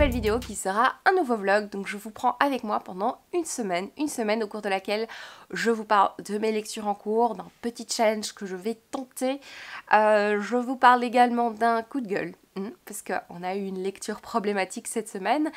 Vidéo qui sera un nouveau vlog, donc je vous prends avec moi pendant une semaine au cours de laquelle je vous parle de mes lectures en cours, d'un petit challenge que je vais tenter, je vous parle également d'un coup de gueule, parce qu'on a eu une lecture problématique cette semaine,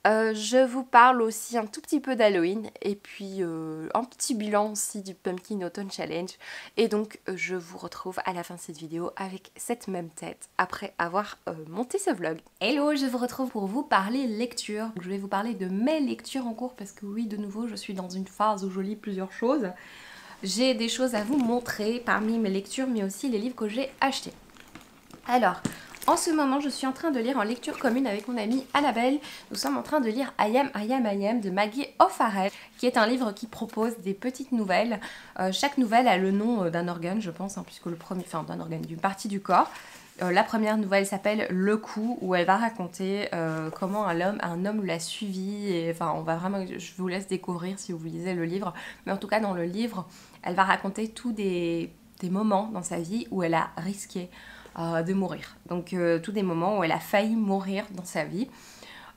je vous parle aussi un tout petit peu d'Halloween, et puis un petit bilan aussi du Pumpkin Autumn Challenge, et donc je vous retrouve à la fin de cette vidéo avec cette même tête, après avoir monté ce vlog. Hello, je vous retrouve pour vous parler lecture. Je vais vous parler de mes lectures en cours, parce que oui, de nouveau, je suis dans une phase où je lis plusieurs choses. J'ai des choses à vous montrer parmi mes lectures, mais aussi les livres que j'ai achetés. Alors, en ce moment, je suis en train de lire en lecture commune avec mon amie Annabelle. Nous sommes en train de lire I Am de Maggie O'Farrell, qui est un livre qui propose des petites nouvelles. Chaque nouvelle a le nom d'un organe, je pense, puisque le premier, enfin d'un organe, d'une partie du corps. La première nouvelle s'appelle Le Coup, où elle va raconter comment un homme l'a suivi. Et, enfin, on va vraiment, je vous laisse découvrir si vous lisez le livre. Mais en tout cas, dans le livre, elle va raconter tous des moments dans sa vie où elle a risqué de mourir. Donc tous des moments où elle a failli mourir dans sa vie.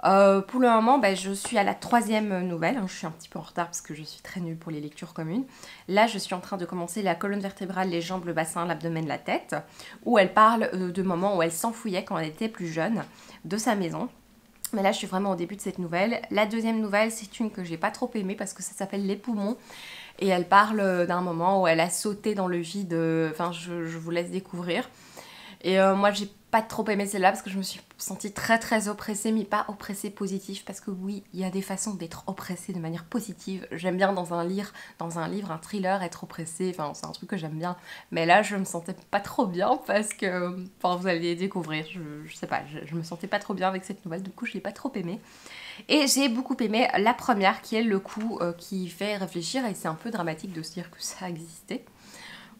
Pour le moment, je suis à la 3e nouvelle, je suis un petit peu en retard parce que je suis très nulle pour les lectures communes. Là, je suis en train de commencer la colonne vertébrale, les jambes, le bassin, l'abdomen, la tête, où elle parle de moments où elle s'enfouillait quand elle était plus jeune de sa maison. Mais là, je suis vraiment au début de cette nouvelle. La 2e nouvelle, c'est une que j'ai pas trop aimée parce que ça s'appelle Les Poumons. Et elle parle d'un moment où elle a sauté dans le vide, enfin, je vous laisse découvrir. Et moi j'ai pas trop aimé celle-là parce que je me suis sentie très oppressée, mais pas oppressée positive, parce que oui, il y a des façons d'être oppressée de manière positive. J'aime bien dans un livre, un thriller, être oppressée, enfin c'est un truc que j'aime bien. Mais là je me sentais pas trop bien parce que, enfin vous allez découvrir, je sais pas, je me sentais pas trop bien avec cette nouvelle, du coup je l'ai pas trop aimée. Et j'ai beaucoup aimé la première qui est Le Coup, qui fait réfléchir, et c'est un peu dramatique de se dire que ça existait.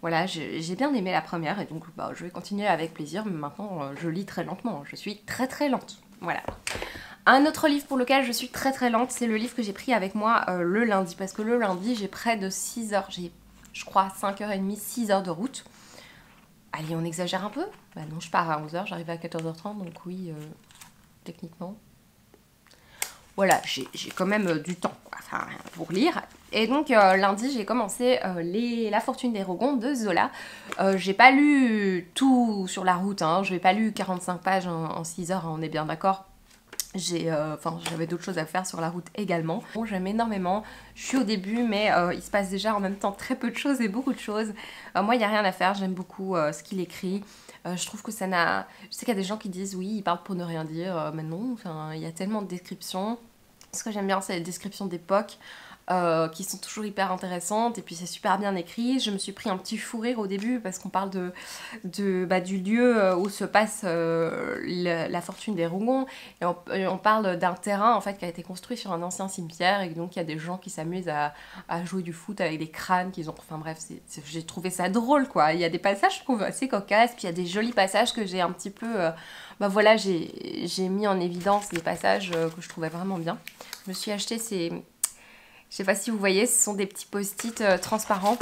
Voilà, j'ai bien aimé la première, et donc je vais continuer avec plaisir, mais maintenant je lis très lentement, je suis très lente, voilà. Un autre livre pour lequel je suis très lente, c'est le livre que j'ai pris avec moi le lundi, parce que le lundi j'ai près de 6 heures, j'ai je crois 5h30, 6 heures de route. Allez, on exagère un peu? Bah non, je pars à 11h, j'arrive à 14h30, donc oui, techniquement. Voilà, j'ai quand même du temps enfin, pour lire. Et donc lundi j'ai commencé La Fortune des Dragons de Zola. J'ai pas lu tout sur la route, j'ai pas lu 45 pages en 6 heures, on est bien d'accord. J'avais d'autres choses à faire sur la route également. Bon, j'aime énormément, je suis au début, mais il se passe déjà en même temps très peu de choses et beaucoup de choses. Moi il n'y a rien à faire, j'aime beaucoup ce qu'il écrit. Je trouve que ça n'a... Je sais qu'il y a des gens qui disent oui, il parle pour ne rien dire, mais non, il y a tellement de descriptions. Ce que j'aime bien, c'est les descriptions d'époque qui sont toujours hyper intéressantes, et puis c'est super bien écrit. Je me suis pris un petit fou rire au début parce qu'on parle du lieu où se passe la fortune des Rougon, et on parle d'un terrain en fait qui a été construit sur un ancien cimetière, et donc il y a des gens qui s'amusent à jouer du foot avec des crânes qu'ils ont, enfin bref, j'ai trouvé ça drôle quoi. Il y a des passages je trouve assez cocasses, puis il y a des jolis passages que j'ai un petit peu voilà, j'ai mis en évidence des passages que je trouvais vraiment bien. Je me suis acheté ces... Je sais pas si vous voyez, ce sont des petits post-it transparents.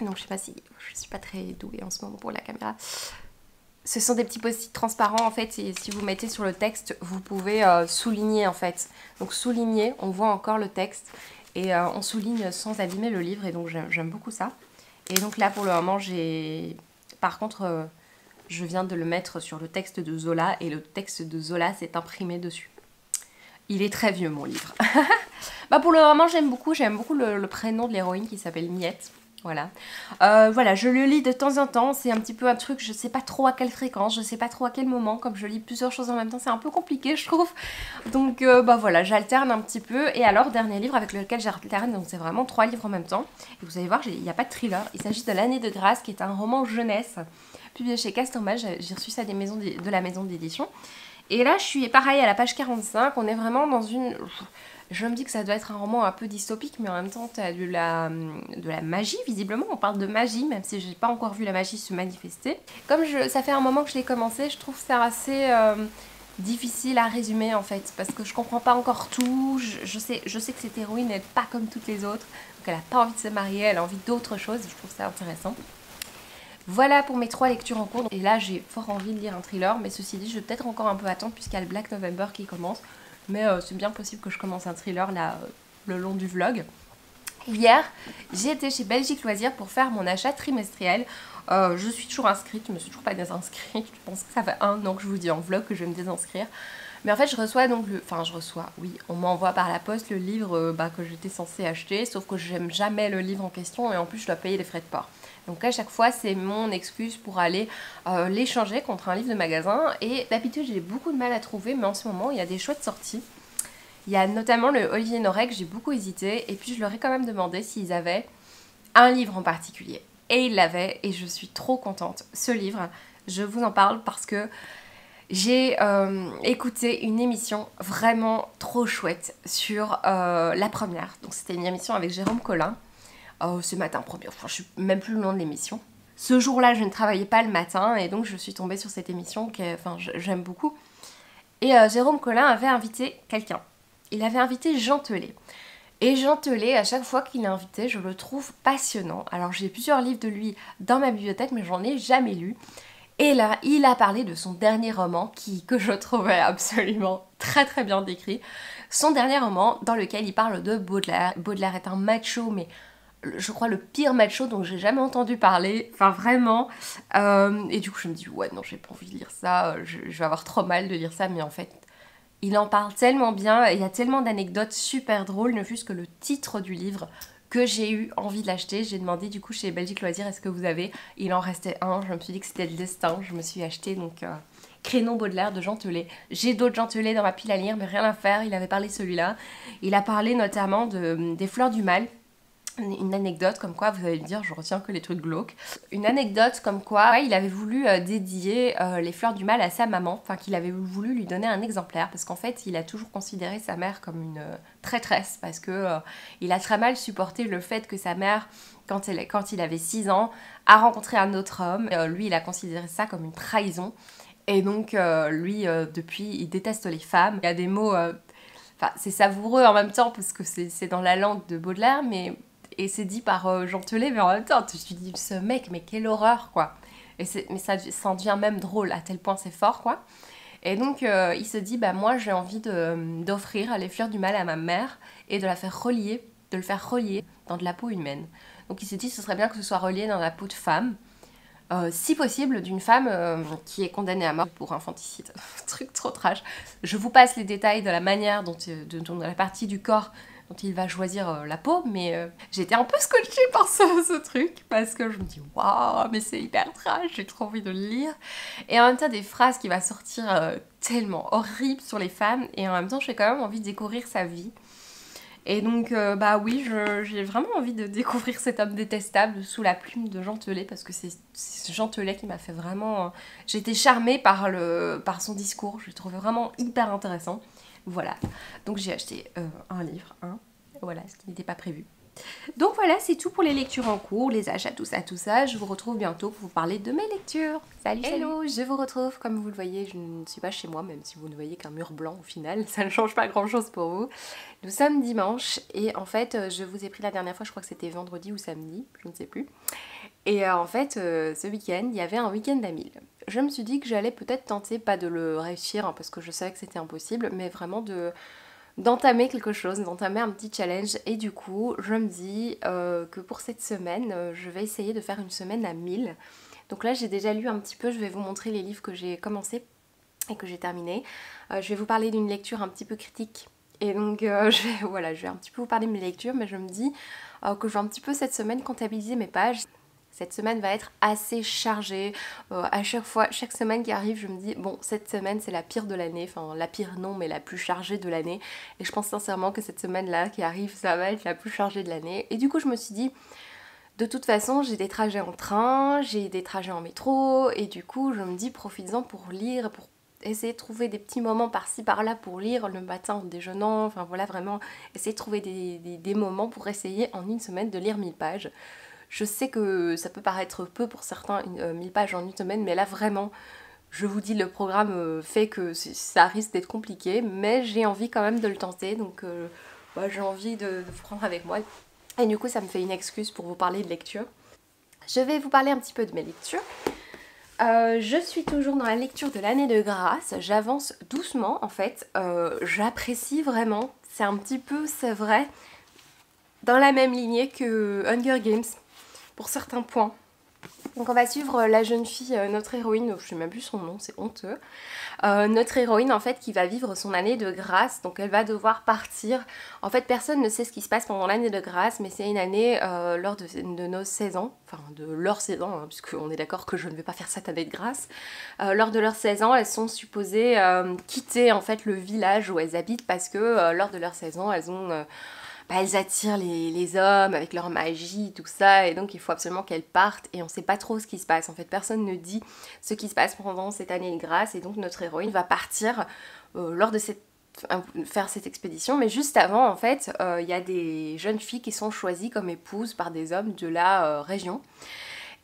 Donc je sais pas si... Je suis pas très douée en ce moment pour la caméra. Ce sont des petits post-it transparents en fait, et si vous mettez sur le texte, vous pouvez souligner en fait. Donc souligner, on voit encore le texte, et on souligne sans abîmer le livre, et donc j'aime beaucoup ça. Et donc là pour le moment j'ai... Par contre, je viens de le mettre sur le texte de Zola, et le texte de Zola s'est imprimé dessus. Il est très vieux mon livre. Pour le moment j'aime beaucoup le prénom de l'héroïne qui s'appelle Miette. Voilà. Voilà, je le lis de temps en temps, c'est un petit peu un truc, je sais pas trop à quelle fréquence, je sais pas trop à quel moment, comme je lis plusieurs choses en même temps, c'est un peu compliqué je trouve. Donc bah voilà, j'alterne un petit peu. Et alors, dernier livre avec lequel j'alterne, donc c'est vraiment 3 livres en même temps. Et vous allez voir, il n'y a pas de thriller, il s'agit de L'année de grâce, qui est un roman jeunesse, publié chez Castorama, j'ai reçu ça de la maison d'édition. Et là, je suis pareil à la page 45, on est vraiment dans une... Je me dis que ça doit être un roman un peu dystopique, mais en même temps, tu as de la magie, visiblement. On parle de magie, même si j'ai pas encore vu la magie se manifester. Comme ça fait un moment que je l'ai commencé, je trouve ça assez difficile à résumer, en fait, parce que je comprends pas encore tout. Je sais que cette héroïne n'est pas comme toutes les autres, donc elle a pas envie de se marier, elle a envie d'autre chose, je trouve ça intéressant. Voilà pour mes 3 lectures en cours. Et là, j'ai fort envie de lire un thriller, mais ceci dit, je vais peut-être encore un peu attendre puisqu'il y a le Black November qui commence. Mais c'est bien possible que je commence un thriller là, le long du vlog. Hier, j'ai été chez Belgique Loisirs pour faire mon achat trimestriel. Je suis toujours inscrite, je me suis toujours pas désinscrite. Je pense que ça fait 1 an que je vous dis en vlog que je vais me désinscrire. Mais en fait, je reçois donc oui, on m'envoie par la poste le livre que j'étais censée acheter, sauf que j'aime jamais le livre en question et en plus, je dois payer les frais de port. Donc à chaque fois, c'est mon excuse pour aller l'échanger contre un livre de magasin. Et d'habitude, j'ai beaucoup de mal à trouver, mais en ce moment, il y a des chouettes sorties. Il y a notamment le Olivier Norek, j'ai beaucoup hésité, et puis je leur ai quand même demandé s'ils avaient un livre en particulier. Et ils l'avaient, et je suis trop contente. Ce livre, je vous en parle parce que j'ai écouté une émission vraiment trop chouette sur la première. Donc c'était une émission avec Jérôme Collin. Ce matin, première fois, je suis même plus le long de l'émission. Ce jour-là, je ne travaillais pas le matin, et donc je suis tombée sur cette émission que j'aime beaucoup. Et Jérôme Collin avait invité quelqu'un. Il avait invité Jean Telet. Et Jean Telet, à chaque fois qu'il est invité, je le trouve passionnant. Alors j'ai plusieurs livres de lui dans ma bibliothèque, mais j'en ai jamais lu. Et là, il a parlé de son dernier roman, que je trouvais absolument très très bien décrit. Son dernier roman, dans lequel il parle de Baudelaire. Baudelaire est un macho, mais je crois le pire macho dont j'ai jamais entendu parler, enfin vraiment. Et du coup je me dis ouais non, j'ai pas envie de lire ça, je vais avoir trop mal de lire ça, mais en fait il en parle tellement bien, et il y a tellement d'anecdotes super drôles, ne fût-ce que le titre du livre, que j'ai eu envie de l'acheter. J'ai demandé du coup chez Belgique Loisirs est-ce que vous avez, il en restait un, je me suis dit que c'était le destin, je me suis acheté donc Crénon Baudelaire de Jean Telet. J'ai d'autres Jean Telet dans ma pile à lire, mais rien à faire, il avait parlé de celui-là. Il a parlé notamment des Fleurs du Mal. Une anecdote comme quoi, vous allez me dire, je retiens que les trucs glauques. Une anecdote comme quoi, ouais, il avait voulu dédier les Fleurs du Mal à sa maman, enfin qu'il avait voulu lui donner un exemplaire, parce qu'en fait, il a toujours considéré sa mère comme une traîtresse, parce que il a très mal supporté le fait que sa mère, quand il avait 6 ans, a rencontré un autre homme. Lui, il a considéré ça comme une trahison. Et donc, lui, depuis, il déteste les femmes. Il y a des mots... Enfin, c'est savoureux en même temps, parce que c'est dans la langue de Baudelaire, mais... Et c'est dit par Jean Telet, mais en même temps, je me suis dit, ce mec, mais quelle horreur, quoi. Mais ça en devient même drôle, à tel point c'est fort, quoi. Et donc, il se dit, bah moi, j'ai envie d'offrir les Fleurs du Mal à ma mère et de le faire relier dans de la peau humaine. Donc, il s'est dit, ce serait bien que ce soit relié dans la peau de femme, si possible, d'une femme qui est condamnée à mort pour infanticide. Truc trop trash. Je vous passe les détails de la manière dont de la partie du corps dont il va choisir la peau, mais j'étais un peu scotchée par ce truc, parce que je me dis waouh, mais c'est hyper trash, j'ai trop envie de le lire. Et en même temps, des phrases qui va sortir tellement horribles sur les femmes, et en même temps, j'ai quand même envie de découvrir sa vie. Et donc, bah oui, j'ai vraiment envie de découvrir cet homme détestable sous la plume de Jean Telet, parce que c'est Jean Telet qui m'a fait vraiment... J'ai été charmée par son discours, je l'ai trouvé vraiment hyper intéressant. Voilà, donc j'ai acheté un livre, voilà, ce qui n'était pas prévu. Donc voilà, c'est tout pour les lectures en cours, les achats, tout ça. Je vous retrouve bientôt pour vous parler de mes lectures. Salut, hello, je vous retrouve. Comme vous le voyez, je ne suis pas chez moi, même si vous ne voyez qu'un mur blanc au final. Ça ne change pas grand-chose pour vous. Nous sommes dimanche et en fait, je vous ai pris la dernière fois, je crois que c'était vendredi ou samedi, je ne sais plus. Et en fait, ce week-end, il y avait un week-end à 1000. Je me suis dit que j'allais peut-être tenter, pas de le réussir, hein, parce que je savais que c'était impossible, mais vraiment d'entamer quelque chose, d'entamer un petit challenge. Et du coup, je me dis que pour cette semaine, je vais essayer de faire une semaine à 1000. Donc là, j'ai déjà lu un petit peu, je vais vous montrer les livres que j'ai commencé et que j'ai terminé. Je vais vous parler d'une lecture un petit peu critique Et donc voilà, je vais un petit peu vous parler de mes lectures, mais je me dis que je vais un petit peu cette semaine comptabiliser mes pages. Cette semaine va être assez chargée. À chaque fois, chaque semaine qui arrive, je me dis, bon, cette semaine c'est la pire de l'année. Enfin, la pire non, mais la plus chargée de l'année. Et je pense sincèrement que cette semaine-là qui arrive, ça va être la plus chargée de l'année. Et du coup, je me suis dit, de toute façon, j'ai des trajets en train, j'ai des trajets en métro. Et du coup, je me dis, profites-en pour lire, pour essayer de trouver des petits moments par-ci par-là pour lire le matin en déjeunant. Enfin voilà, vraiment, essayer de trouver des moments pour essayer en une semaine de lire 1000 pages. Je sais que ça peut paraître peu pour certains, 1000 pages en une semaine, mais là vraiment, je vous dis, le programme fait que ça risque d'être compliqué, mais j'ai envie quand même de le tenter, donc ouais, j'ai envie de vous prendre avec moi. Et du coup, ça me fait une excuse pour vous parler de lecture. Je vais vous parler un petit peu de mes lectures. Je suis toujours dans la lecture de l'année de grâce, j'avance doucement en fait, j'apprécie vraiment, c'est un petit peu, c'est vrai, dans la même lignée que Hunger Games, pour certains points. Donc on va suivre la jeune fille, notre héroïne, je sais même plus son nom, c'est honteux. Notre héroïne en fait qui va vivre son année de grâce, donc elle va devoir partir. En fait personne ne sait ce qui se passe pendant l'année de grâce, mais c'est une année lors de nos 16 ans, enfin de leurs 16 ans, hein, puisqu'on est d'accord que je ne vais pas faire cette année de grâce. Lors de leurs 16 ans, elles sont supposées quitter en fait le village où elles habitent parce que lors de leurs 16 ans, elles attirent les hommes avec leur magie, tout ça, et donc il faut absolument qu'elles partent, et on sait pas trop ce qui se passe. En fait, personne ne dit ce qui se passe pendant cette année de grâce, et donc notre héroïne va partir lors de faire cette expédition, mais juste avant, en fait, il y a des jeunes filles qui sont choisies comme épouses par des hommes de la région.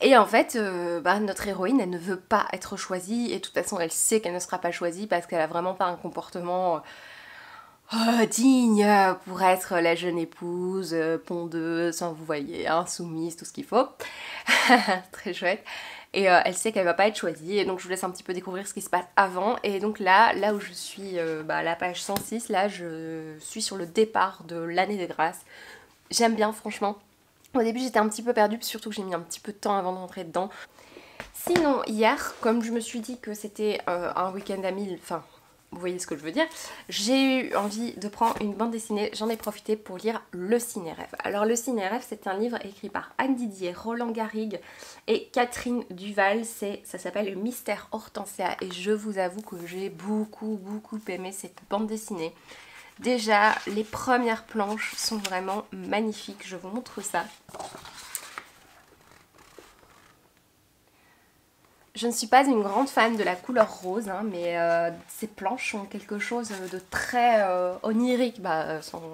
Et en fait, notre héroïne, elle ne veut pas être choisie, et de toute façon, elle sait qu'elle ne sera pas choisie parce qu'elle a vraiment pas un comportement digne pour être la jeune épouse, pondeuse, vous voyez, insoumise, tout ce qu'il faut. Très chouette. Et elle sait qu'elle va pas être choisie, et donc je vous laisse un petit peu découvrir ce qui se passe avant. Et donc là où je suis, à la page 106, là je suis sur le départ de l'année de grâce. J'aime bien, franchement. Au début j'étais un petit peu perdue, surtout que j'ai mis un petit peu de temps avant de rentrer dedans. Sinon, hier, comme je me suis dit que c'était un week-end à 1000, enfin, vous voyez ce que je veux dire, j'ai eu envie de prendre une bande dessinée, j'en ai profité pour lire Le Ciné-Rêve. Alors Le Ciné-Rêve, c'est un livre écrit par Anne Didier, Roland Garrigue et Catherine Duval, ça s'appelle Le Mystère Hortensia, et je vous avoue que j'ai beaucoup aimé cette bande dessinée. Déjà, les premières planches sont vraiment magnifiques, je vous montre ça. Je ne suis pas une grande fan de la couleur rose, hein, mais ces planches ont quelque chose de très onirique.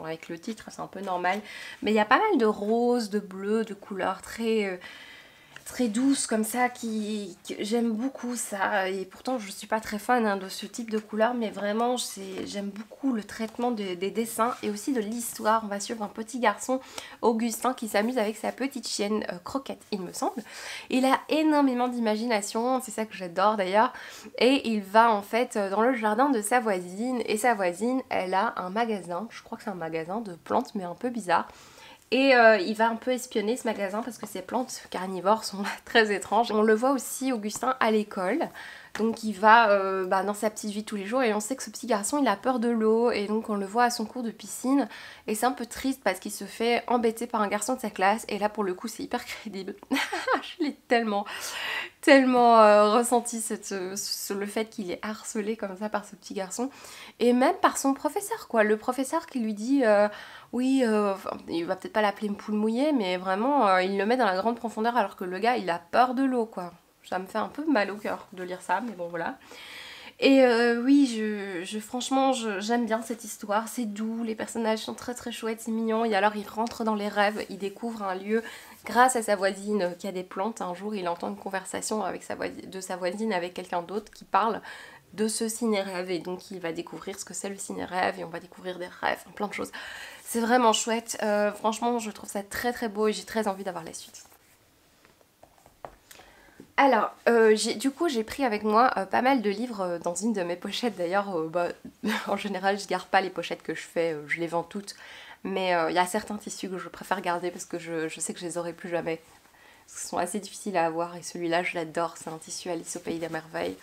Avec le titre, c'est un peu normal. Mais il y a pas mal de rose, de bleu, de couleurs très douces comme ça, j'aime beaucoup ça. Et pourtant, je ne suis pas très fan de ce type de couleur, mais vraiment, j'aime beaucoup le traitement des dessins et aussi de l'histoire. On va suivre un petit garçon, Augustin, qui s'amuse avec sa petite chienne Croquette, il me semble. Il a énormément d'imagination, c'est ça que j'adore d'ailleurs, et il va en fait dans le jardin de sa voisine, et sa voisine, elle a un magasin, je crois que c'est un magasin de plantes, mais un peu bizarre. Et il va un peu espionner ce magasin parce que ces plantes carnivores sont très étranges. On le voit aussi, Augustin, à l'école. Donc il va dans sa petite vie tous les jours, et on sait que ce petit garçon il a peur de l'eau, et donc on le voit à son cours de piscine, et c'est un peu triste parce qu'il se fait embêter par un garçon de sa classe, et là pour le coup c'est hyper crédible. Je l'ai tellement ressenti le fait qu'il est harcelé comme ça par ce petit garçon, et même par son professeur quoi, le professeur qui lui dit oui, il va peut-être pas l'appeler une poule mouillée, mais vraiment il le met dans la grande profondeur alors que le gars il a peur de l'eau quoi. Ça me fait un peu mal au cœur de lire ça, mais bon voilà. Et oui, franchement, j'aime bien cette histoire, c'est doux, les personnages sont très chouettes, c'est mignon, et alors il rentre dans les rêves, il découvre un lieu grâce à sa voisine qui a des plantes. Un jour, il entend une conversation de sa voisine avec quelqu'un d'autre qui parle de ce ciné-rêve, et donc il va découvrir ce que c'est le ciné-rêve, et on va découvrir des rêves, plein de choses. C'est vraiment chouette, franchement, je trouve ça très beau, et j'ai très envie d'avoir la suite. Alors, du coup, j'ai pris avec moi pas mal de livres dans une de mes pochettes. D'ailleurs, en général, je garde pas les pochettes que je fais, je les vends toutes. Mais il y a certains tissus que je préfère garder parce que je sais que je les aurai plus jamais. Ils sont assez difficiles à avoir, et celui-là, je l'adore. C'est un tissu Alice au Pays des Merveilles.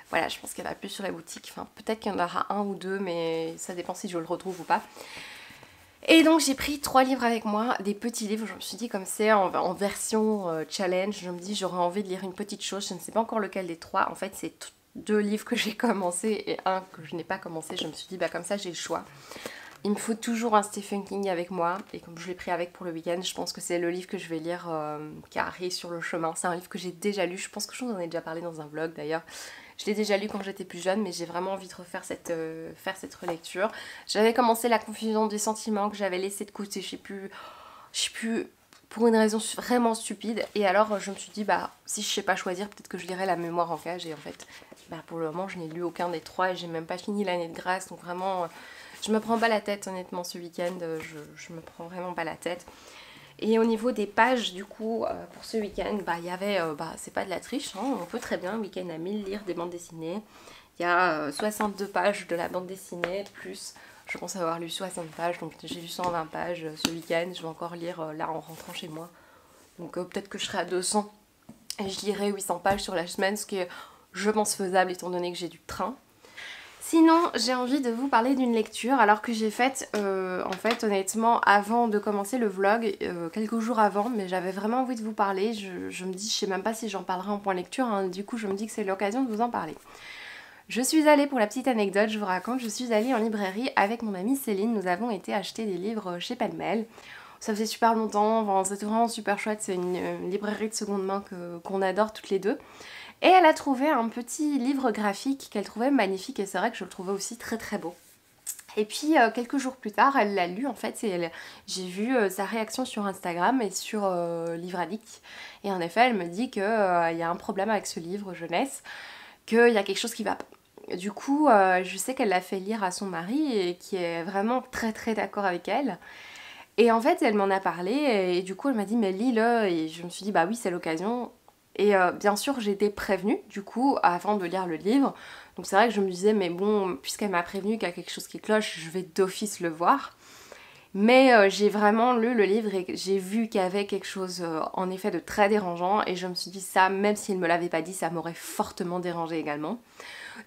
Voilà, je pense qu'il n'y en a plus sur la boutique. Enfin, peut-être qu'il y en aura un ou deux, mais ça dépend si je le retrouve ou pas. Et donc j'ai pris 3 livres avec moi, des petits livres. Je me suis dit comme c'est en version challenge, je me dis j'aurais envie de lire une petite chose. Je ne sais pas encore lequel des 3. En fait c'est 2 livres que j'ai commencé et un que je n'ai pas commencé. Je me suis dit bah comme ça j'ai le choix. Il me faut toujours un Stephen King avec moi et comme je l'ai pris avec pour le week-end, je pense que c'est le livre que je vais lire carré sur le chemin. C'est un livre que j'ai déjà lu, je pense que je vous en ai déjà parlé dans un vlog d'ailleurs. Je l'ai déjà lu quand j'étais plus jeune, mais j'ai vraiment envie de refaire cette relecture. J'avais commencé La confusion des sentiments que j'avais laissé de côté, je sais plus, pour une raison vraiment stupide. Et alors je me suis dit, bah si je sais pas choisir, peut-être que je lirai La mémoire en cage. Et en fait, bah, pour le moment, je n'ai lu aucun des 3 et j'ai même pas fini l'année de grâce. Donc vraiment, je me prends pas la tête honnêtement ce week-end, je me prends vraiment pas la tête. Et au niveau des pages, du coup, pour ce week-end, bah, il y avait, c'est pas de la triche, hein, on peut très bien, un week-end à 1000 lire des bandes dessinées. Il y a 62 pages de la bande dessinée, plus je pense avoir lu 60 pages, donc j'ai lu 120 pages ce week-end. Je vais encore lire là en rentrant chez moi. Donc peut-être que je serai à 200 et je lirai 800 pages sur la semaine, ce qui est, je pense, faisable étant donné que j'ai du train. Sinon, j'ai envie de vous parler d'une lecture alors que j'ai faite, en fait, honnêtement, avant de commencer le vlog, quelques jours avant, mais j'avais vraiment envie de vous parler. Je me dis, je sais même pas si j'en parlerai en point lecture, hein, du coup je me dis que c'est l'occasion de vous en parler. Je suis allée, pour la petite anecdote, je vous raconte, je suis allée en librairie avec mon amie Céline, nous avons été acheter des livres chez Penmel. Ça faisait super longtemps, enfin, c'était vraiment super chouette, c'est une librairie de seconde main qu'on adore toutes les deux. Et elle a trouvé un petit livre graphique qu'elle trouvait magnifique et c'est vrai que je le trouvais aussi très très beau. Et puis quelques jours plus tard, elle l'a lu en fait, j'ai vu sa réaction sur Instagram et sur Livre Addict. Et en effet, elle me dit qu'il y a un problème avec ce livre jeunesse, qu'il y a quelque chose qui va pas. Du coup, je sais qu'elle l'a fait lire à son mari et qui est vraiment très très d'accord avec elle. Et en fait, elle m'en a parlé et du coup, elle m'a dit mais lis-le. Et je me suis dit bah oui, c'est l'occasion. Et bien sûr, j'ai été prévenue, du coup, avant de lire le livre. Donc c'est vrai que je me disais, mais bon, puisqu'elle m'a prévenue qu'il y a quelque chose qui cloche, je vais d'office le voir. Mais j'ai vraiment lu le livre et j'ai vu qu'il y avait quelque chose, en effet, de très dérangeant. Et je me suis dit, ça, même s'il ne me l'avait pas dit, ça m'aurait fortement dérangée également.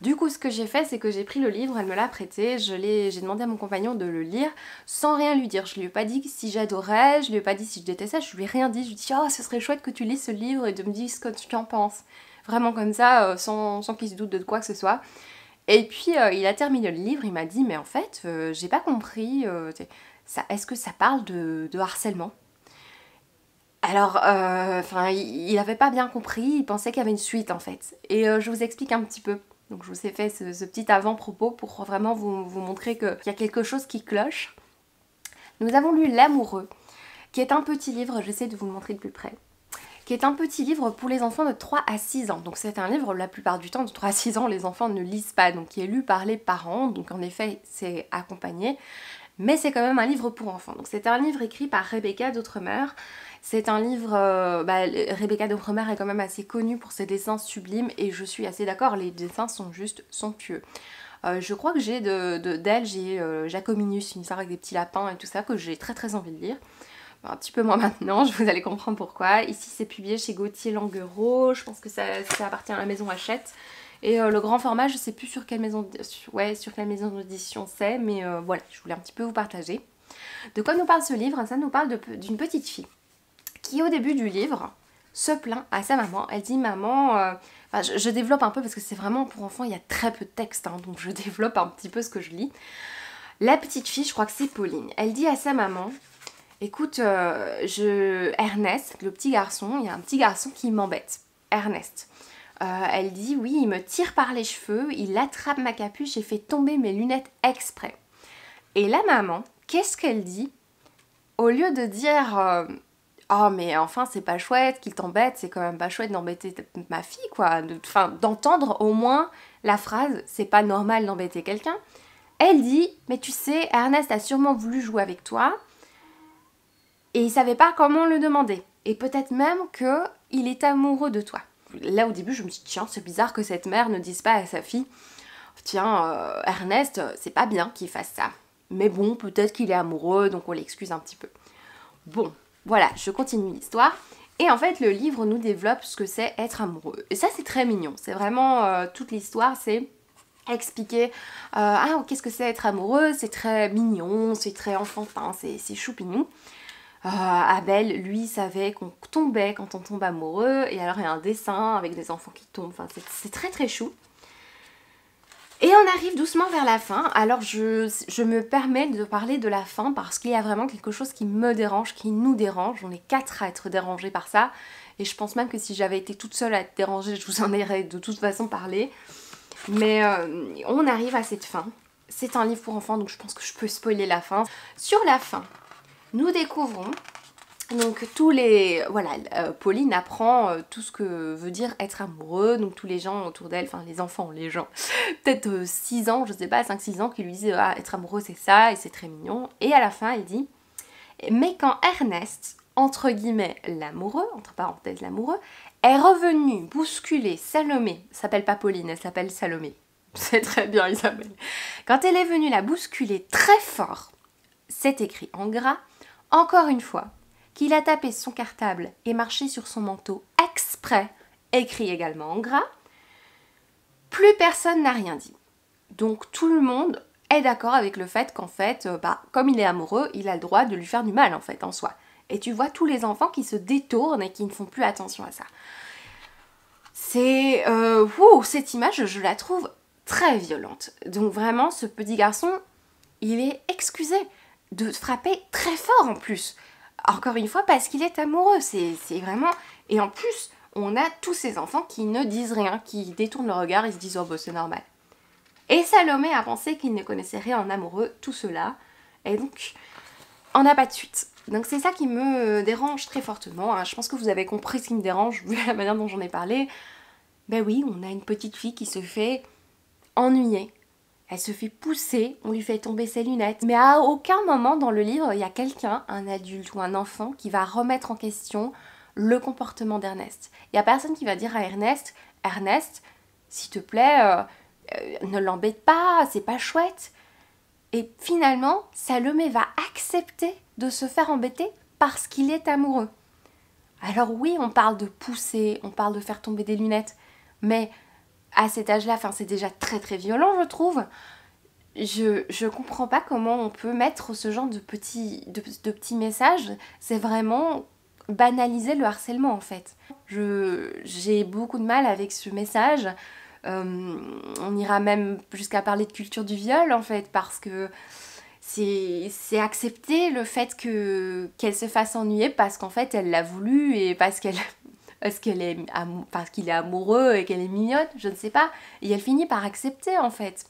Du coup, ce que j'ai fait, c'est que j'ai pris le livre, elle me l'a prêté, j'ai demandé à mon compagnon de le lire sans rien lui dire. Je lui ai pas dit si j'adorais, je lui ai pas dit si je détestais, je lui ai rien dit. Je lui ai dit, oh, ce serait chouette que tu lises ce livre et de me dire ce que tu en penses. Vraiment comme ça, sans qu'il se doute de quoi que ce soit. Et puis, il a terminé le livre, il m'a dit, mais en fait, j'ai pas compris, est-ce que ça parle de harcèlement ? Alors, il avait pas bien compris, il pensait qu'il y avait une suite en fait. Et je vous explique un petit peu. Donc je vous ai fait ce petit avant-propos pour vraiment vous montrer qu'il y a quelque chose qui cloche. Nous avons lu L'Amoureux, qui est un petit livre, j'essaie de vous le montrer de plus près, qui est un petit livre pour les enfants de 3 à 6 ans. Donc c'est un livre, la plupart du temps, de 3 à 6 ans, les enfants ne lisent pas, donc qui est lu par les parents, donc en effet c'est accompagné, mais c'est quand même un livre pour enfants. Donc c'est un livre écrit par Rebecca d'Outremer. C'est un livre, Rebecca d'Outremer est quand même assez connue pour ses dessins sublimes et je suis assez d'accord, les dessins sont juste somptueux. Je crois que j'ai d'elle, j'ai Jacominus, une histoire avec des petits lapins et tout ça, que j'ai très très envie de lire. Un petit peu moins maintenant, vous allez comprendre pourquoi. Ici c'est publié chez Gauthier Languereau, je pense que ça appartient à la maison Hachette. Et le grand format, je sais plus sur quelle maison d'édition c'est, mais voilà, je voulais un petit peu vous partager. De quoi nous parle ce livre? Ça nous parle d'une petite fille qui au début du livre se plaint à sa maman. Elle dit maman, je développe un peu parce que c'est vraiment pour enfants, il y a très peu de texte, hein, donc je développe un petit peu ce que je lis. La petite fille, je crois que c'est Pauline, elle dit à sa maman, écoute, Ernest, le petit garçon, il y a un petit garçon qui m'embête, Ernest. Elle dit oui, il me tire par les cheveux, il attrape ma capuche et fait tomber mes lunettes exprès. Et la maman, qu'est-ce qu'elle dit? Au lieu de dire oh mais enfin c'est pas chouette qu'il t'embête, c'est quand même pas chouette d'embêter ma fille quoi, d'entendre au moins la phrase c'est pas normal d'embêter quelqu'un, elle dit mais tu sais Ernest a sûrement voulu jouer avec toi et il savait pas comment le demander et peut-être même qu'il est amoureux de toi. Là au début je me dis tiens c'est bizarre que cette mère ne dise pas à sa fille tiens Ernest c'est pas bien qu'il fasse ça, mais bon peut-être qu'il est amoureux donc on l'excuse un petit peu. Bon voilà, je continue l'histoire. Et en fait, le livre nous développe ce que c'est être amoureux. Et ça, c'est très mignon. C'est vraiment toute l'histoire, c'est expliquer qu'est-ce que c'est être amoureux. C'est très mignon, c'est très enfantin, c'est choupignon. Abel, lui, savait qu'on tombait quand on tombe amoureux. Et alors, il y a un dessin avec des enfants qui tombent. Enfin, c'est très très chou. Et on arrive doucement vers la fin. Alors je me permets de parler de la fin parce qu'il y a vraiment quelque chose qui me dérange, qui nous dérange. On est 4 à être dérangés par ça. Et je pense même que si j'avais été toute seule à être dérangée, je vous en aurais de toute façon parlé. Mais on arrive à cette fin. C'est un livre pour enfants, donc je pense que je peux spoiler la fin. Sur la fin, nous découvrons... Donc Pauline apprend tout ce que veut dire être amoureux, donc tous les gens autour d'elle, enfin les enfants, les gens, peut-être 6 ans, je sais pas, 5-6 ans, qui lui disent être amoureux c'est ça, et c'est très mignon. Et à la fin, il dit, mais quand Ernest, entre guillemets l'amoureux, entre parenthèses l'amoureux, est revenu bousculer Salomé, elle s'appelle pas Pauline, elle s'appelle Salomé, c'est très bien Isabelle, quand elle est venue la bousculer très fort, c'est écrit en gras, encore une fois, qu'il a tapé son cartable et marché sur son manteau exprès, écrit également en gras, plus personne n'a rien dit. Donc tout le monde est d'accord avec le fait qu'en fait, comme il est amoureux, il a le droit de lui faire du mal en fait, en soi. Et tu vois tous les enfants qui se détournent et qui ne font plus attention à ça. C'est... cette image, je la trouve très violente. Donc vraiment, ce petit garçon, il est excusé de frapper très fort en plus. Encore une fois, parce qu'il est amoureux, c'est vraiment... Et en plus, on a tous ces enfants qui ne disent rien, qui détournent le regard et se disent « Oh, bah c'est normal ». Et Salomé a pensé qu'il ne connaissait rien en amoureux, tout cela. Et donc, on n'a pas de suite. Donc c'est ça qui me dérange très fortement. Hein. Je pense que vous avez compris ce qui me dérange, vu la manière dont j'en ai parlé. Ben oui, on a une petite fille qui se fait ennuyer. Elle se fait pousser, on lui fait tomber ses lunettes. Mais à aucun moment dans le livre, il y a quelqu'un, un adulte ou un enfant, qui va remettre en question le comportement d'Ernest. Il n'y a personne qui va dire à Ernest, « Ernest, s'il te plaît, ne l'embête pas, c'est pas chouette. » Et finalement, Salomé va accepter de se faire embêter parce qu'il est amoureux. Alors oui, on parle de pousser, on parle de faire tomber des lunettes, mais... à cet âge-là, c'est déjà très très violent, je trouve. Je comprends pas comment on peut mettre ce genre de petits messages. C'est vraiment banaliser le harcèlement, en fait. J'ai beaucoup de mal avec ce message. On ira même jusqu'à parler de culture du viol, en fait, parce que c'est accepter le fait qu'elle se fasse ennuyer parce qu'en fait, elle l'a voulu et parce qu'il est amoureux et qu'elle est mignonne, je ne sais pas. Et elle finit par accepter en fait.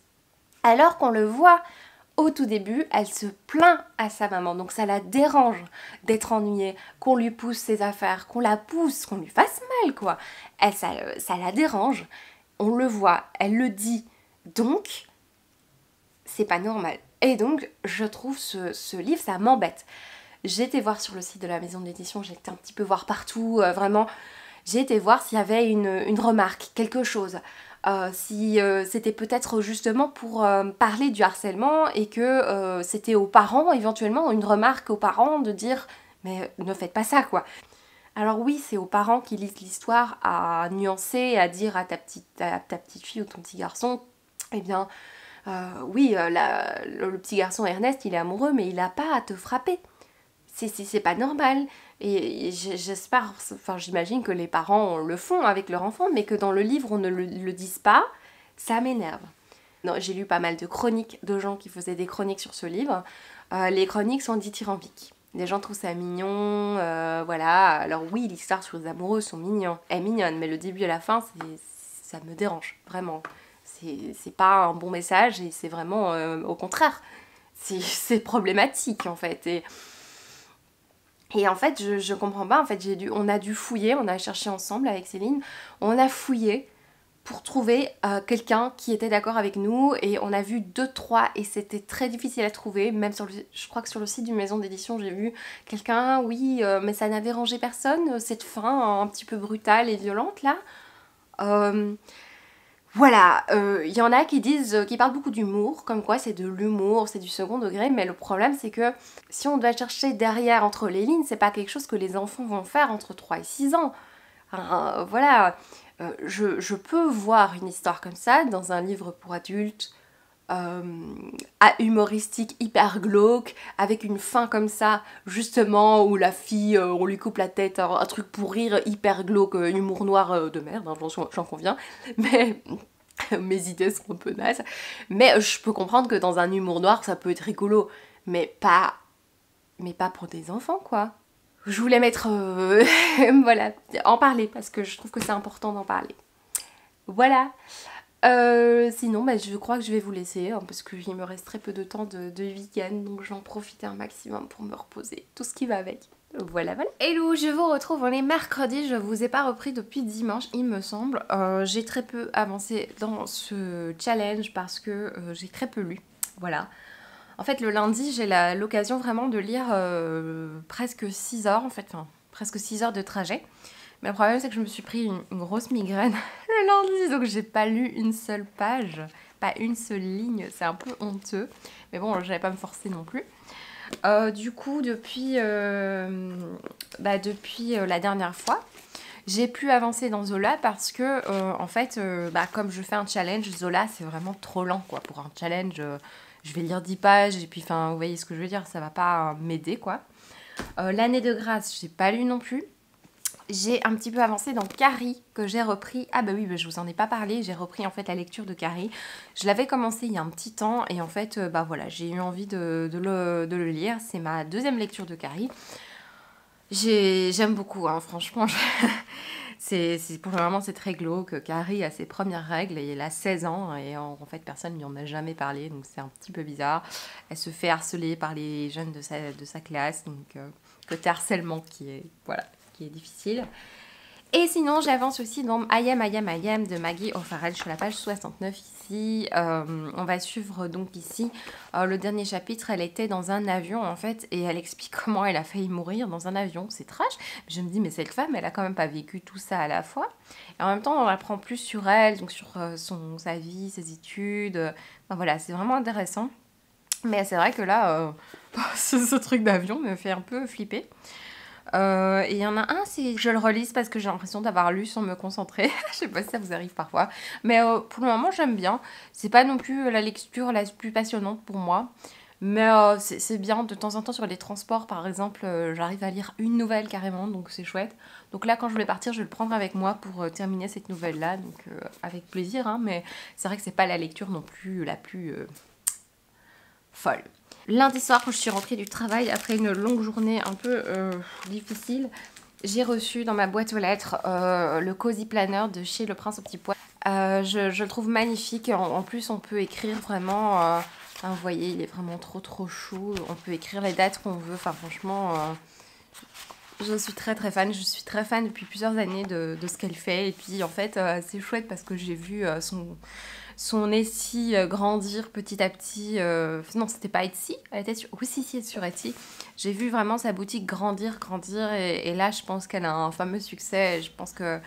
Alors qu'on le voit au tout début, elle se plaint à sa maman. Donc ça la dérange d'être ennuyée, qu'on lui pousse ses affaires, qu'on la pousse, qu'on lui fasse mal quoi. Ça la dérange. On le voit, elle le dit. Donc, c'est pas normal. Et donc, je trouve ce livre, ça m'embête. J'ai été voir sur le site de la maison d'édition, j'ai été un petit peu voir partout, vraiment. J'ai été voir s'il y avait une remarque, quelque chose. Si c'était peut-être justement pour parler du harcèlement et que c'était aux parents, éventuellement, une remarque aux parents de dire « mais ne faites pas ça, quoi ». Alors oui, c'est aux parents qui lisent l'histoire à nuancer, à dire à ta petite fille ou ton petit garçon, eh bien, oui, le petit garçon Ernest, il est amoureux, mais il n'a pas à te frapper. C'est pas normal. Et j'espère, j'imagine que les parents le font avec leur enfant, mais que dans le livre on ne le dise pas, ça m'énerve. J'ai lu pas mal de chroniques de gens qui faisaient des chroniques sur ce livre. Les chroniques sont dithyrambiques. Les gens trouvent ça mignon, voilà. Alors oui, l'histoire sur les amoureux sont mignons. Elle est mignonne, mais le début et la fin, ça me dérange, vraiment. C'est pas un bon message et c'est vraiment au contraire. C'est problématique en fait. Et en fait, je comprends pas, en fait, on a dû fouiller, on a cherché ensemble avec Céline, on a fouillé pour trouver quelqu'un qui était d'accord avec nous et on a vu 2-3 et c'était très difficile à trouver, même je crois que sur le site d'une maison d'édition j'ai vu quelqu'un, oui, mais ça n'a dérangé personne, cette fin un petit peu brutale et violente là. Voilà, il y en a qui disent, qui parlent beaucoup d'humour, comme quoi c'est de l'humour, c'est du second degré, mais le problème c'est que si on doit chercher derrière entre les lignes, c'est pas quelque chose que les enfants vont faire entre 3 et 6 ans. Voilà, je peux voir une histoire comme ça dans un livre pour adultes, humoristique hyper glauque, avec une fin comme ça, justement, où la fille, on lui coupe la tête, un truc pour rire, hyper glauque, humour noir de merde, hein, j'en conviens, mais mes idées sont un peu nazes. Mais je peux comprendre que dans un humour noir, ça peut être rigolo, mais pas pour des enfants, quoi. Je voulais mettre, voilà, en parler, parce que je trouve que c'est important d'en parler. Voilà. Sinon, bah, je crois que je vais vous laisser hein, parce qu'il me reste très peu de temps de week-end, donc j'en profite un maximum pour me reposer, tout ce qui va avec. Voilà, voilà. Hello, je vous retrouve, on est mercredi, je vous ai pas repris depuis dimanche, il me semble. J'ai très peu avancé dans ce challenge parce que j'ai très peu lu, voilà. En fait, le lundi, j'ai l'occasion vraiment de lire presque 6 heures, en fait, enfin, presque 6 heures de trajet. Mais le problème, c'est que je me suis pris une grosse migraine le lundi, donc j'ai pas lu une seule page, pas une seule ligne, c'est un peu honteux. Mais bon, j'allais pas me forcer non plus. Du coup, depuis la dernière fois, j'ai pu avancer dans Zola parce que, en fait, comme je fais un challenge, Zola, c'est vraiment trop lent, quoi. Pour un challenge, je vais lire 10 pages, et puis, enfin, vous voyez ce que je veux dire, ça va pas m'aider, quoi. L'année de grâce, j'ai pas lu non plus. J'ai un petit peu avancé dans Carrie, que j'ai repris. Ah bah oui, bah, je vous en ai pas parlé, j'ai repris en fait la lecture de Carrie. Je l'avais commencé il y a un petit temps, et en fait, voilà, j'ai eu envie de le lire. C'est ma deuxième lecture de Carrie. J'aime beaucoup, hein, franchement. Pour le moment, c'est très glauque. Carrie a ses premières règles et elle a 16 ans et en fait, personne ne lui en a jamais parlé, donc c'est un petit peu bizarre. Elle se fait harceler par les jeunes de sa classe, donc côté harcèlement qui est difficile. Et sinon, j'avance aussi dans I Am de Maggie O'Farrell. Je suis à la page 69 ici. On va suivre donc ici le dernier chapitre. Elle était dans un avion en fait et elle explique comment elle a failli mourir dans un avion. C'est trash. Je me dis, mais cette femme, elle a quand même pas vécu tout ça à la fois. Et en même temps, on apprend plus sur elle, donc sur sa vie, ses études. Enfin, voilà, c'est vraiment intéressant. Mais c'est vrai que là, ce truc d'avion me fait un peu flipper. Et il y en a un, je le relise parce que j'ai l'impression d'avoir lu sans me concentrer. Je sais pas si ça vous arrive parfois. Mais pour le moment, j'aime bien. C'est pas non plus la lecture la plus passionnante pour moi. Mais c'est bien. De temps en temps, sur les transports, par exemple, j'arrive à lire une nouvelle carrément. Donc c'est chouette. Donc là, quand je voulais partir, je vais le prendre avec moi pour terminer cette nouvelle-là. Donc avec plaisir. Hein, mais c'est vrai que c'est pas la lecture non plus la plus folle. Lundi soir, quand je suis rentrée du travail, après une longue journée un peu difficile, j'ai reçu dans ma boîte aux lettres le Cozy Planner de chez Le Prince au Petit Pois. Je le trouve magnifique. En plus, on peut écrire vraiment... vous voyez, il est vraiment trop chou. On peut écrire les dates qu'on veut. Enfin, franchement, je suis très fan. Je suis très fan depuis plusieurs années de ce qu'elle fait. Et puis, en fait, c'est chouette parce que j'ai vu son Etsy grandir petit à petit. Non, c'était pas Etsy, elle était sur Etsy. J'ai vu vraiment sa boutique grandir et là, je pense qu'elle a un fameux succès. Je pense que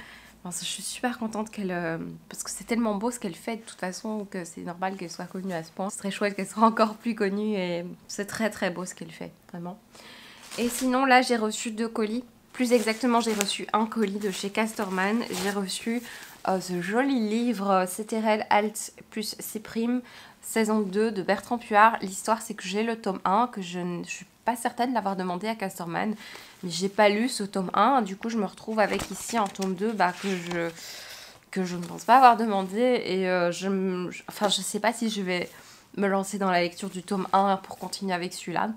je suis super contente parce que c'est tellement beau ce qu'elle fait de toute façon que c'est normal qu'elle soit connue à ce point. C'est très chouette qu'elle soit encore plus connue et c'est très beau ce qu'elle fait, vraiment. Et sinon, là, j'ai reçu 2 colis. Plus exactement, j'ai reçu un colis de chez Casterman. J'ai reçu ce joli livre CTRL Alt plus C', saison 2 de Bertrand Puard. L'histoire, c'est que j'ai le tome 1, que je ne suis pas certaine d'avoir demandé à Casterman, mais j'ai pas lu ce tome 1. Du coup, je me retrouve avec ici un tome 2 que je ne pense pas avoir demandé. Et je sais pas si je vais me lancer dans la lecture du tome 1 pour continuer avec celui-là.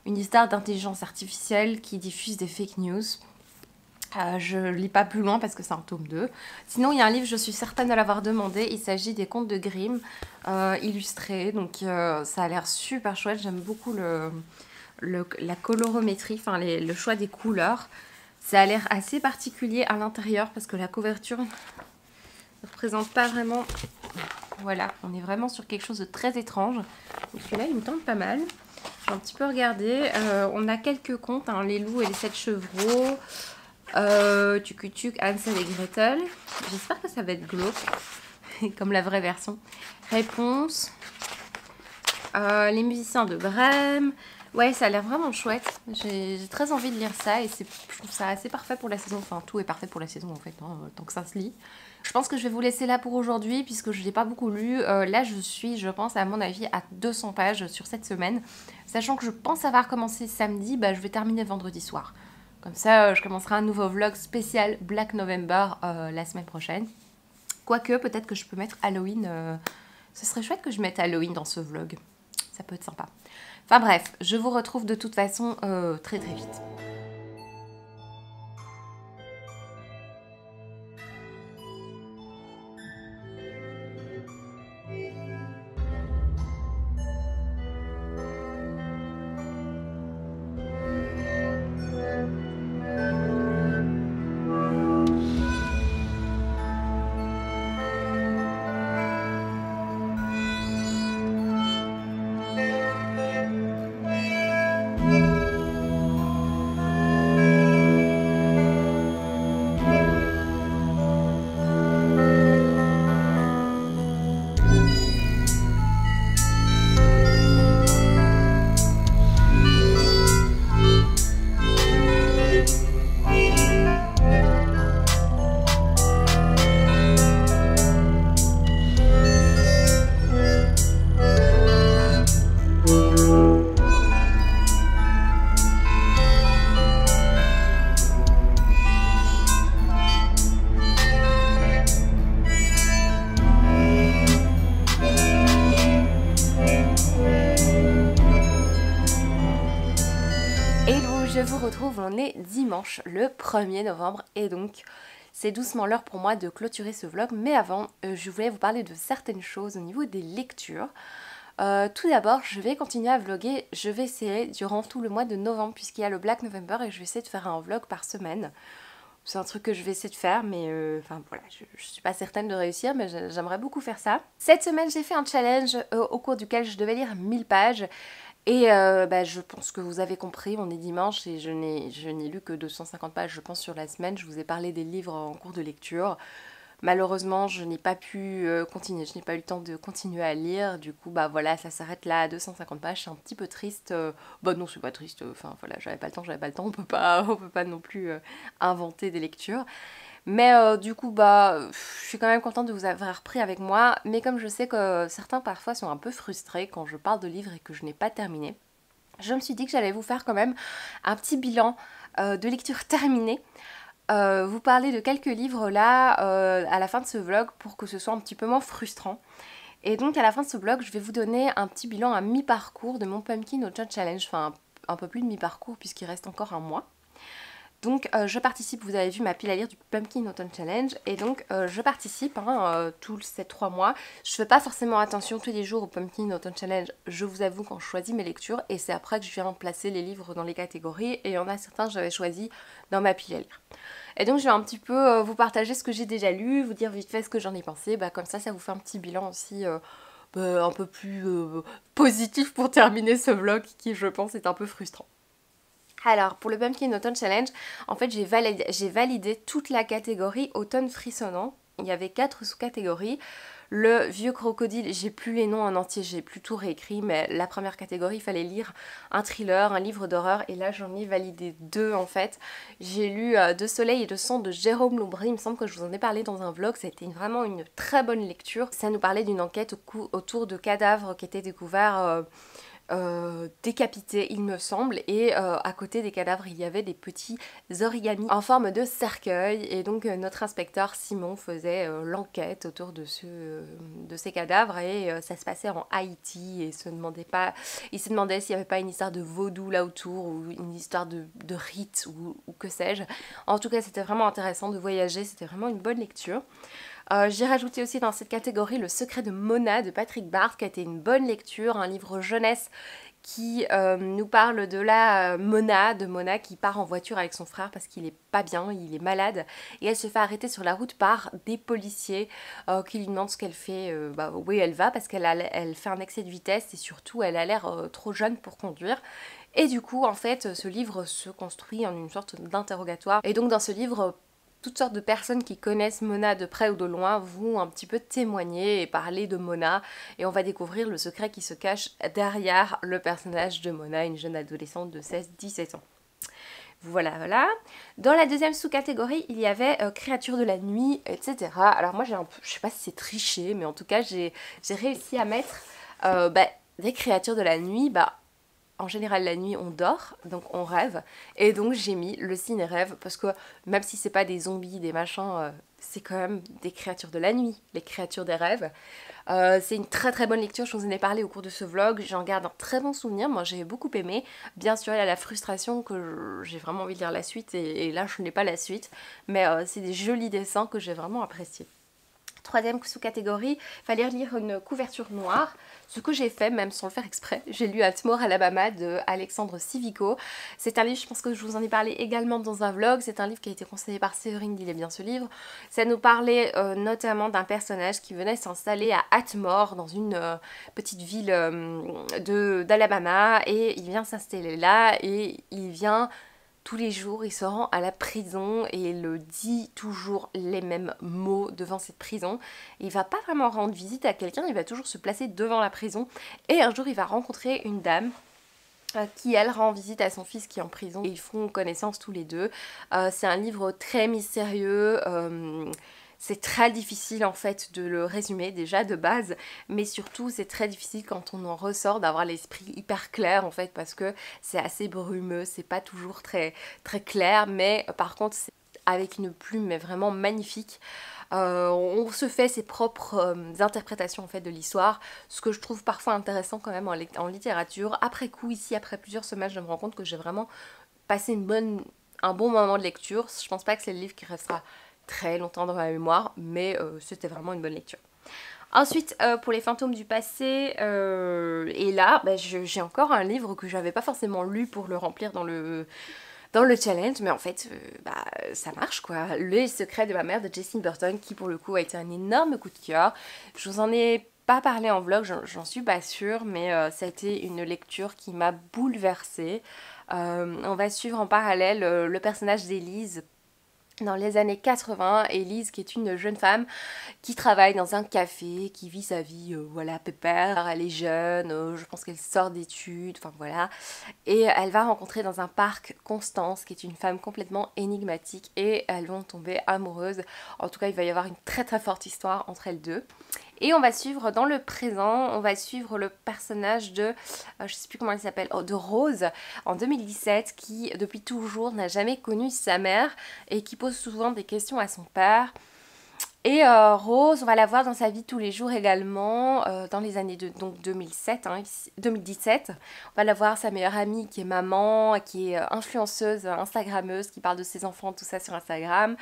Une histoire d'intelligence artificielle qui diffuse des fake news. Je lis pas plus loin parce que c'est un tome 2. Sinon, il y a un livre, je suis certaine de l'avoir demandé. Il s'agit des contes de Grimm illustrés. Donc, ça a l'air super chouette. J'aime beaucoup la colorométrie, enfin le choix des couleurs. Ça a l'air assez particulier à l'intérieur parce que la couverture ne représente pas vraiment... Voilà, on est vraiment sur quelque chose de très étrange. Donc celui-là, il me tente pas mal. J'ai un petit peu regardé. On a quelques contes, hein, les loups et les 7 chevreaux. Tuk Tuk, Hansel et Gretel. J'espère que ça va être glauque. comme la vraie version. Réponse. Les musiciens de Brême. Ouais, ça a l'air vraiment chouette. J'ai très envie de lire ça et je trouve ça assez parfait pour la saison. Enfin, tout est parfait pour la saison en fait, hein, tant que ça se lit. Je pense que je vais vous laisser là pour aujourd'hui puisque je n'ai pas beaucoup lu. Là, je suis, je pense, à mon avis, à 200 pages sur cette semaine. Sachant que je pense avoir commencé samedi, je vais terminer vendredi soir. Comme ça, je commencerai un nouveau vlog spécial Black November la semaine prochaine. Quoique, peut-être que je peux mettre Halloween. Ce serait chouette que je mette Halloween dans ce vlog. Ça peut être sympa. Enfin bref, je vous retrouve de toute façon très très vite. Je vous retrouve, on est dimanche le 1er novembre et donc c'est doucement l'heure pour moi de clôturer ce vlog. Mais avant, je voulais vous parler de certaines choses au niveau des lectures. Tout d'abord, je vais continuer à vlogger, je vais essayer durant tout le mois de novembre puisqu'il y a le Black November et je vais essayer de faire un vlog par semaine. C'est un truc que je vais essayer de faire mais enfin voilà, je suis pas certaine de réussir mais j'aimerais beaucoup faire ça. Cette semaine, j'ai fait un challenge au cours duquel je devais lire 1000 pages. Et je pense que vous avez compris, on est dimanche et je n'ai lu que 250 pages je pense sur la semaine. Je vous ai parlé des livres en cours de lecture. Malheureusement je n'ai pas pu continuer, je n'ai pas eu le temps de continuer à lire. Du coup voilà, ça s'arrête là à 250 pages, c'est un petit peu triste. Non, c'est pas triste, enfin voilà, j'avais pas le temps, on peut pas non plus inventer des lectures. Mais du coup, je suis quand même contente de vous avoir pris avec moi. Mais comme je sais que certains parfois sont un peu frustrés quand je parle de livres et que je n'ai pas terminé, je me suis dit que j'allais vous faire quand même un petit bilan de lecture terminée. Vous parler de quelques livres là à la fin de ce vlog pour que ce soit un petit peu moins frustrant. Et donc à la fin de ce vlog, je vais vous donner un petit bilan à mi-parcours de mon Pumpkin Autumn Challenge. Enfin, un peu plus de mi-parcours puisqu'il reste encore un mois. Donc je participe, vous avez vu ma pile à lire du Pumpkin Autumn Challenge et donc je participe tous ces 3 mois. Je fais pas forcément attention tous les jours au Pumpkin Autumn Challenge, je vous avoue quand je choisis mes lectures et c'est après que je viens placer les livres dans les catégories et il y en a certains que j'avais choisi dans ma pile à lire. Et donc je vais un petit peu vous partager ce que j'ai déjà lu, vous dire vite fait ce que j'en ai pensé, comme ça vous fait un petit bilan aussi un peu plus positif pour terminer ce vlog qui je pense est un peu frustrant. Alors, pour le Pumpkin Autumn Challenge, en fait, j'ai validé toute la catégorie automne frissonnant. Il y avait 4 sous-catégories. Le vieux crocodile, j'ai plus les noms en entier, j'ai plus tout réécrit, mais la première catégorie, il fallait lire un thriller, un livre d'horreur, et là, j'en ai validé 2 en fait. J'ai lu De soleil et de sang de Jérôme Loubry, il me semble que je vous en ai parlé dans un vlog, ça a été vraiment une très bonne lecture. Ça nous parlait d'une enquête autour de cadavres qui étaient découverts décapités il me semble et à côté des cadavres il y avait des petits origamis en forme de cercueil et donc notre inspecteur Simon faisait l'enquête autour de ces cadavres et ça se passait en Haïti et il se demandait s'il n'y avait pas une histoire de vaudou là autour ou une histoire de rite ou que sais-je. En tout cas c'était vraiment intéressant de voyager, c'était vraiment une bonne lecture. J'ai rajouté aussi dans cette catégorie Le secret de Mona de Patrick Bart qui a été une bonne lecture, un livre jeunesse qui nous parle de la Mona qui part en voiture avec son frère parce qu'il est pas bien, il est malade et elle se fait arrêter sur la route par des policiers qui lui demandent ce qu'elle fait, où elle va parce qu'elle fait un excès de vitesse et surtout elle a l'air trop jeune pour conduire. Et du coup en fait ce livre se construit en une sorte d'interrogatoire et donc dans ce livre toutes sortes de personnes qui connaissent Mona de près ou de loin vont un petit peu témoigner et parler de Mona, et on va découvrir le secret qui se cache derrière le personnage de Mona, une jeune adolescente de 16-17 ans. Voilà, voilà. Dans la deuxième sous-catégorie, il y avait créatures de la nuit, etc. Alors moi, je sais pas si c'est triché, mais en tout cas, j'ai réussi à mettre des créatures de la nuit. En général, la nuit, on dort, donc on rêve. Et donc, j'ai mis le ciné-rêve, parce que même si c'est pas des zombies, des machins, c'est quand même des créatures de la nuit, les créatures des rêves. C'est une très très bonne lecture, je vous en ai parlé au cours de ce vlog, j'en garde un très bon souvenir, moi j'ai beaucoup aimé. Bien sûr il y a la frustration que j'ai vraiment envie de lire la suite et là je n'ai pas la suite, mais c'est des jolis dessins que j'ai vraiment appréciés. Troisième sous-catégorie, il fallait lire une couverture noire, ce que j'ai fait même sans le faire exprès. J'ai lu Atmore, Alabama de Alexandre Civico. C'est un livre, je pense que je vous en ai parlé également dans un vlog, c'est un livre qui a été conseillé par Séverine d'Il est bien ce livre. Ça nous parlait notamment d'un personnage qui venait s'installer à Atmore, dans une petite ville d'Alabama, et il vient s'installer là et il vient... Tous les jours, il se rend à la prison et il dit toujours les mêmes mots devant cette prison. Il va pas vraiment rendre visite à quelqu'un, il va toujours se placer devant la prison. Et un jour, il va rencontrer une dame qui, elle, rend visite à son fils qui est en prison. Et ils font connaissance tous les deux. C'est un livre très mystérieux. C'est très difficile en fait de le résumer déjà de base, mais surtout c'est très difficile quand on en ressort d'avoir l'esprit hyper clair en fait, parce que c'est assez brumeux, c'est pas toujours très, très clair, mais par contre c'est avec une plume mais vraiment magnifique. On se fait ses propres interprétations en fait de l'histoire, ce que je trouve parfois intéressant quand même en littérature. Après coup, ici, après plusieurs semaines, je me rends compte que j'ai vraiment passé un bon moment de lecture. Je pense pas que c'est le livre qui restera très longtemps dans ma mémoire, mais c'était vraiment une bonne lecture. Ensuite, pour les fantômes du passé, et là, j'ai encore un livre que j'avais pas forcément lu pour le remplir dans le challenge, mais en fait, ça marche quoi. Les secrets de ma mère de Jessie Burton, qui pour le coup a été un énorme coup de cœur. Je vous en ai pas parlé en vlog, j'en suis pas sûre, mais ça a été une lecture qui m'a bouleversée. On va suivre en parallèle le personnage d'Élise dans les années 80, Élise qui est une jeune femme qui travaille dans un café, qui vit sa vie, voilà, pépère, elle est jeune, je pense qu'elle sort d'études, enfin voilà, et elle va rencontrer dans un parc Constance, qui est une femme complètement énigmatique, et elles vont tomber amoureuses. En tout cas, il va y avoir une très très forte histoire entre elles deux. Et on va suivre dans le présent, on va suivre le personnage de, je sais plus comment elle s'appelle, de Rose, en 2017, qui depuis toujours n'a jamais connu sa mère et qui pose souvent des questions à son père. Et Rose, on va la voir dans sa vie tous les jours également, dans les années donc 2017. On va la voir, sa meilleure amie qui est maman, qui est influenceuse, instagrammeuse, qui parle de ses enfants, tout ça sur Instagram,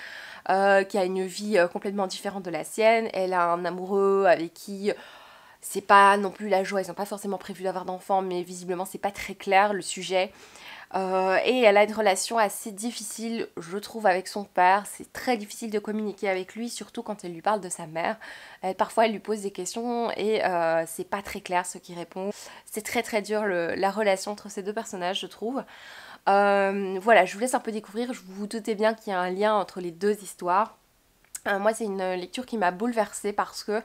qui a une vie complètement différente de la sienne. Elle a un amoureux avec qui... C'est pas non plus la joie, ils n'ont pas forcément prévu d'avoir d'enfants, mais visiblement c'est pas très clair le sujet. Et elle a une relation assez difficile, je trouve, avec son père. C'est très difficile de communiquer avec lui, surtout quand elle lui parle de sa mère. Parfois, elle lui pose des questions et c'est pas très clair ce qu'il répond. C'est très très dur la relation entre ces deux personnages, je trouve. Voilà, je vous laisse un peu découvrir. Je vous doutez bien qu'il y a un lien entre les deux histoires. Moi c'est une lecture qui m'a bouleversée parce que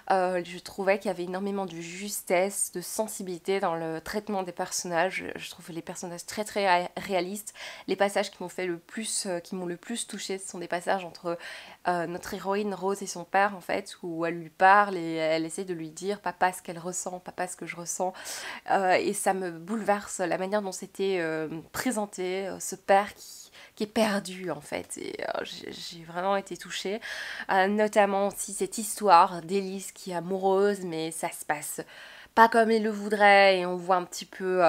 je trouvais qu'il y avait énormément de justesse, de sensibilité dans le traitement des personnages. Je trouve les personnages très très réalistes. Les passages qui m'ont fait le plus, qui m'ont le plus touchée, ce sont des passages entre notre héroïne Rose et son père en fait, où elle lui parle et elle essaie de lui dire papa ce qu'elle ressent, papa ce que je ressens, et ça me bouleverse la manière dont c'était présenté, ce père qui est perdu en fait, et j'ai vraiment été touchée, notamment aussi cette histoire d'Élise qui est amoureuse mais ça se passe pas comme il le voudrait, et on voit un petit peu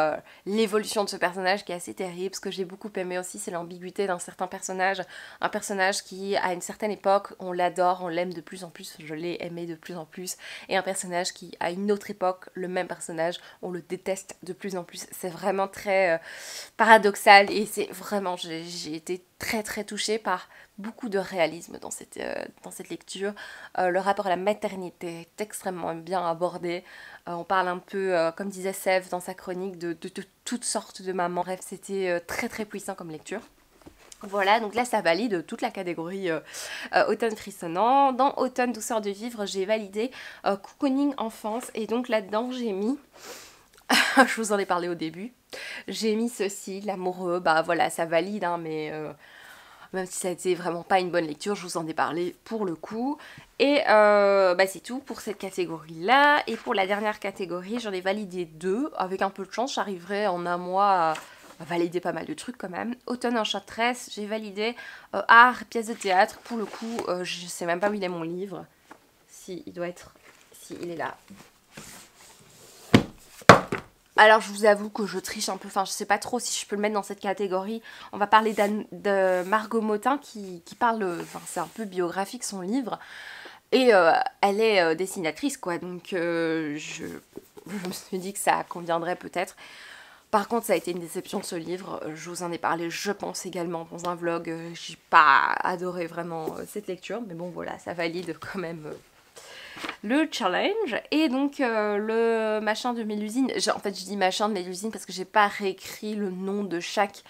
l'évolution de ce personnage qui est assez terrible. Ce que j'ai beaucoup aimé aussi, c'est l'ambiguïté d'un certain personnage, un personnage qui à une certaine époque on l'adore, on l'aime de plus en plus, je l'ai aimé de plus en plus, et un personnage qui à une autre époque, le même personnage, on le déteste de plus en plus. C'est vraiment très paradoxal, et c'est vraiment, j'ai été très très touchée par beaucoup de réalisme dans cette lecture. Le rapport à la maternité est extrêmement bien abordé. On parle un peu, comme disait Sève dans sa chronique, de toutes sortes de mamans. Bref, c'était très très puissant comme lecture. Voilà, donc là ça valide toute la catégorie automne frissonnant. Dans automne douceur de vivre, j'ai validé cocooning enfance, et donc là-dedans j'ai mis, je vous en ai parlé au début, j'ai mis ceci, l'amoureux, bah voilà, ça valide, hein, mais même si ça a été vraiment pas une bonne lecture, je vous en ai parlé pour le coup. Et bah c'est tout pour cette catégorie-là. Et pour la dernière catégorie, j'en ai validé 2. Avec un peu de chance, j'arriverai en un mois à valider pas mal de trucs quand même. Automne enchanteresse, j'ai validé art, pièce de théâtre. Pour le coup, je sais même pas où il est mon livre. Si, il doit être... Si, il est là. Alors je vous avoue que je triche un peu, enfin je sais pas trop si je peux le mettre dans cette catégorie. On va parler de Margot Motin qui parle, enfin c'est un peu biographique son livre. Et elle est dessinatrice quoi, donc je me suis dit que ça conviendrait peut-être. Par contre ça a été une déception ce livre, je vous en ai parlé je pense également dans un vlog. J'ai pas adoré vraiment cette lecture, mais bon voilà, ça valide quand même le challenge. Et donc le machin de Mélusine, en fait je dis machin de Mélusine parce que j'ai pas réécrit le nom de chaque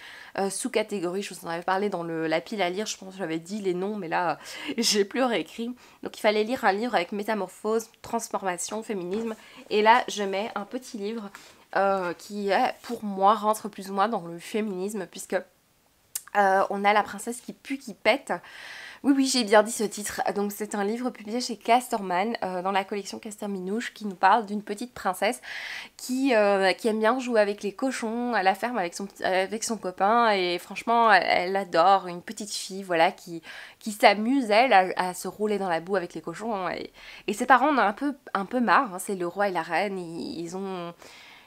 sous-catégorie. Je vous en avais parlé dans la pile à lire, je pense que j'avais dit les noms, mais là j'ai plus réécrit. Donc il fallait lire un livre avec métamorphose, transformation, féminisme, et là je mets un petit livre qui pour moi rentre plus ou moins dans le féminisme, puisque on a la princesse qui pue, qui pète. Oui, oui, j'ai bien dit ce titre. Donc c'est un livre publié chez Casterman dans la collection Castor Minouche, qui nous parle d'une petite princesse qui aime bien jouer avec les cochons à la ferme avec son copain, et franchement elle adore, une petite fille voilà qui s'amuse elle à se rouler dans la boue avec les cochons, et ses parents en ont un peu marre, hein, c'est le roi et la reine,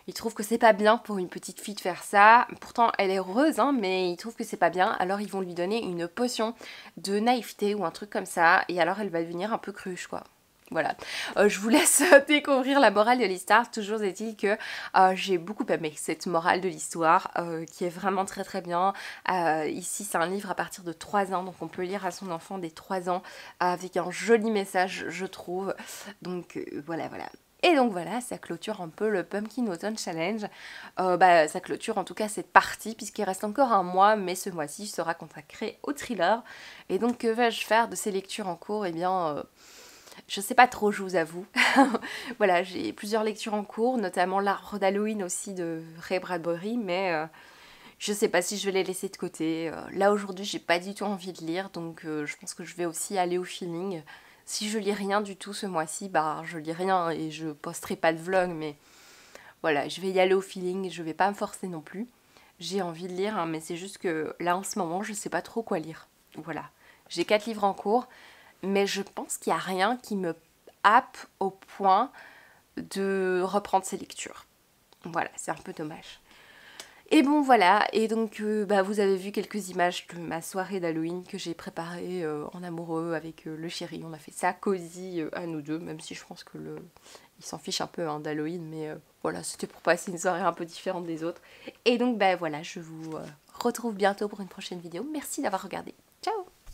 ils trouvent que c'est pas bien pour une petite fille de faire ça. Pourtant, elle est heureuse, hein, mais ils trouvent que c'est pas bien. Alors, ils vont lui donner une potion de naïveté ou un truc comme ça. Et alors, elle va devenir un peu cruche, quoi. Voilà. Je vous laisse découvrir la morale de l'histoire. Toujours est-il que j'ai beaucoup aimé cette morale de l'histoire, qui est vraiment très très bien. Ici, c'est un livre à partir de 3 ans. Donc, on peut lire à son enfant des 3 ans avec un joli message, je trouve. Donc, voilà, voilà. Et donc voilà, ça clôture un peu le Pumpkin Autumn Challenge. Ça clôture en tout cas cette partie, puisqu'il reste encore un mois, mais ce mois-ci sera consacré au thriller. Et donc que vais-je faire de ces lectures en cours? Eh bien, je sais pas trop, je vous avoue. Voilà, j'ai plusieurs lectures en cours, notamment L'Arbre d'Halloween aussi de Ray Bradbury, mais je sais pas si je vais les laisser de côté. Là aujourd'hui, j'ai pas du tout envie de lire, donc je pense que je vais aussi aller au feeling. Si je lis rien du tout ce mois-ci, bah je lis rien et je posterai pas de vlog, mais voilà, je vais y aller au feeling, je vais pas me forcer non plus. J'ai envie de lire, hein, mais c'est juste que là en ce moment, je sais pas trop quoi lire. Voilà, j'ai 4 livres en cours, mais je pense qu'il y a rien qui me happe au point de reprendre ces lectures. Voilà, c'est un peu dommage. Et bon voilà, et donc vous avez vu quelques images de ma soirée d'Halloween que j'ai préparée en amoureux avec le chéri. On a fait ça cosy à nous deux, même si je pense que il s'en fiche un peu hein, d'Halloween, mais voilà, c'était pour passer une soirée un peu différente des autres. Et donc voilà, je vous retrouve bientôt pour une prochaine vidéo. Merci d'avoir regardé.